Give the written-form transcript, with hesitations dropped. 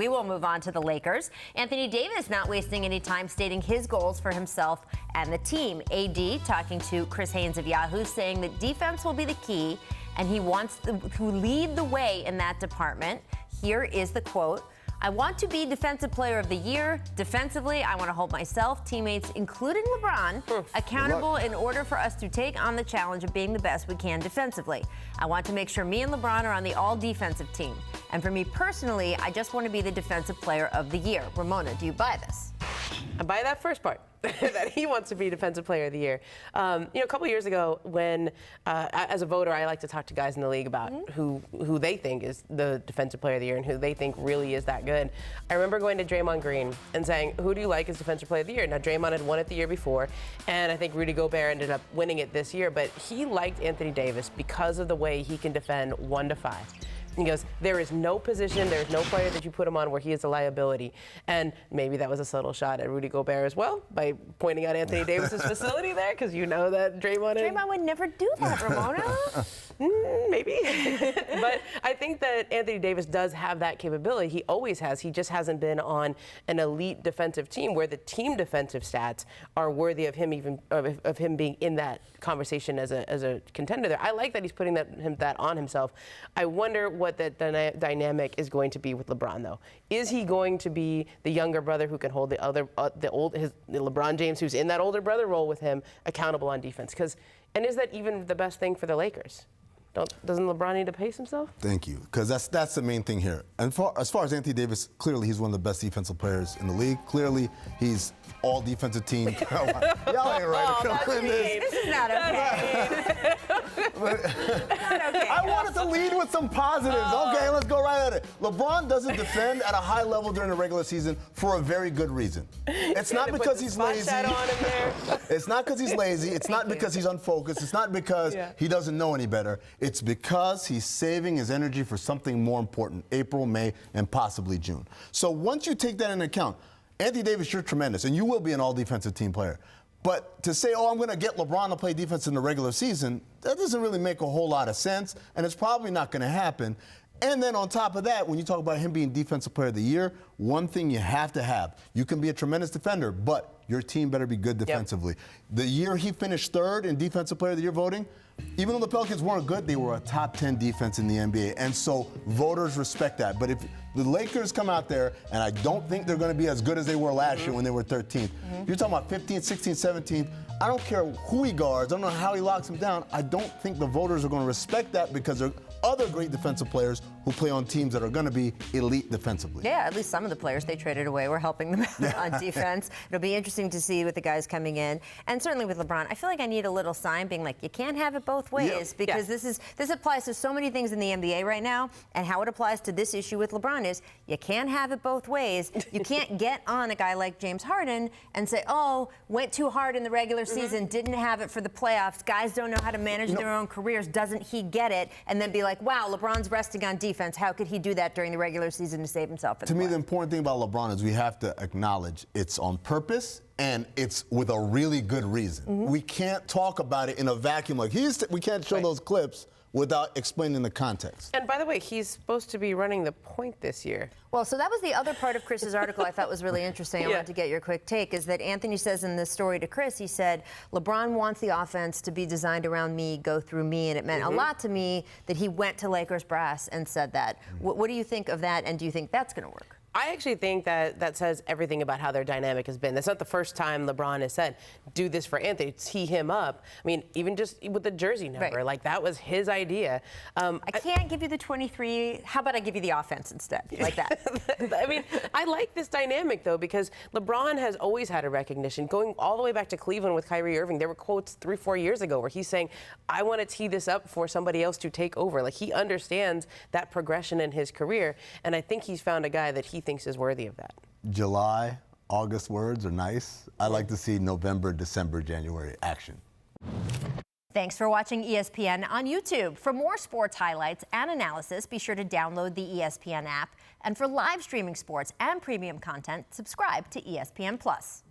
We will move on to the Lakers. Anthony Davis not wasting any time stating his goals for himself and the team. AD talking to Chris Haynes of Yahoo, saying that defense will be the key, and he wants to lead the way in that department. Here is the quote. I want to be Defensive Player of the Year. Defensively, I want to hold myself, teammates, including LeBron, accountable in order for us to take on the challenge of being the best we can defensively. I want to make sure me and LeBron are on the all-defensive team. And for me personally, I just want to be the Defensive Player of the Year. Ramona, do you buy this? I buy that first part, that he wants to be Defensive Player of the Year. A couple years ago, when as a voter, I like to talk to guys in the league about who they think is the Defensive Player of the Year and who they think really is that good. I remember going to Draymond Green and saying, who do you like as Defensive Player of the Year? Now, Draymond had won it the year before, and I think Rudy Gobert ended up winning it this year, but he liked Anthony Davis because of the way he can defend 1 to 5. He goes, there is no position, there is no player that you put him on where he is a liability. And maybe that was a subtle shot at Rudy Gobert as well by pointing out Anthony Davis's facility there, because you know that Draymond would never do that, Ramona. Maybe. But I think that Anthony Davis does have that capability. He always has. He just hasn't been on an elite defensive team where the team defensive stats are worthy of him of him being in that conversation as a contender there. I like that he's putting that on himself. I wonder what that dynamic is going to be with LeBron, though. Is he going to be the younger brother who can hold the LeBron James, who's in that older brother role with him, accountable on defense? And is that even the best thing for the Lakers? Doesn't LeBron need to pace himself? Thank you, because that's the main thing here. And as far as Anthony Davis, clearly he's one of the best defensive players in the league. Clearly he's all defensive team. Y'all ain't right to come in this. This is not okay. But not okay. I wanted to lead with some positives. Okay, let's go right at it. LeBron doesn't defend at a high level during the regular season for a very good reason. It's not because he's lazy. It's not because he's lazy. It's not because he's unfocused. It's not because he doesn't know any better. It's because he's saving his energy for something more important, April, May, and possibly June. So once you take that into account, Anthony Davis, you're tremendous, and you will be an all-defensive team player. But to say, I'm going to get LeBron to play defense in the regular season, that doesn't really make a whole lot of sense, and it's probably not going to happen. And then on top of that, when you talk about him being Defensive Player of the Year, one thing you have to have, you can be a tremendous defender, but your team better be good defensively. The year he finished 3rd in Defensive Player of the Year voting, even though the Pelicans weren't good, they were a top 10 defense in the NBA. And so voters respect that. But if the Lakers come out there, and I don't think they're going to be as good as they were last year when they were 13th. You're talking about 15th, 16th, 17th. I don't care who he guards. I don't know how he locks him down. I don't think the voters are going to respect that because there are other great defensive players who play on teams that are going to be elite defensively. Yeah, at least some of the players they traded away were helping them out on defense. It'll be interesting to see with the guys coming in. And certainly with LeBron, I feel like I need a little sign being like, you can't have it both ways because this applies to so many things in the NBA right now, and how it applies to this issue with LeBron is you can't have it both ways. You can't get on a guy like James Harden and say, went too hard in the regular season, didn't have it for the playoffs. Guys don't know how to manage their own careers. Doesn't he get it? And then be like, wow, LeBron's resting on defense. How could he do that during the regular season to save himself? To me, the important thing about LeBron is we have to acknowledge it's on purpose and it's with a really good reason. We can't talk about it in a vacuum like we can't show those clips without explaining the context. And by the way, he's supposed to be running the point this year. Well, so that was the other part of Chris's article I thought was really interesting. I wanted to get your quick take, is that Anthony says in this story to Chris, he said, LeBron wants the offense to be designed around me, go through me, and it meant a lot to me that he went to Lakers brass and said that. What do you think of that, and do you think that's going to work? I actually think that says everything about how their dynamic has been. That's not the first time LeBron has said, do this for Anthony, tee him up. I mean, even just with the jersey number, like that was his idea. I can't give you the 23. How about I give you the offense instead, like that? I mean, I like this dynamic, though, because LeBron has always had a recognition. Going all the way back to Cleveland with Kyrie Irving, there were quotes 3-4 years ago where he's saying, I want to tee this up for somebody else to take over. Like, he understands that progression in his career, and I think he's found a guy that he thinks is worthy of that. July, August words are nice. I like to see November, December, January action. Thanks for watching ESPN on YouTube. For more sports highlights and analysis, be sure to download the ESPN app. And for live streaming sports and premium content, subscribe to ESPN+.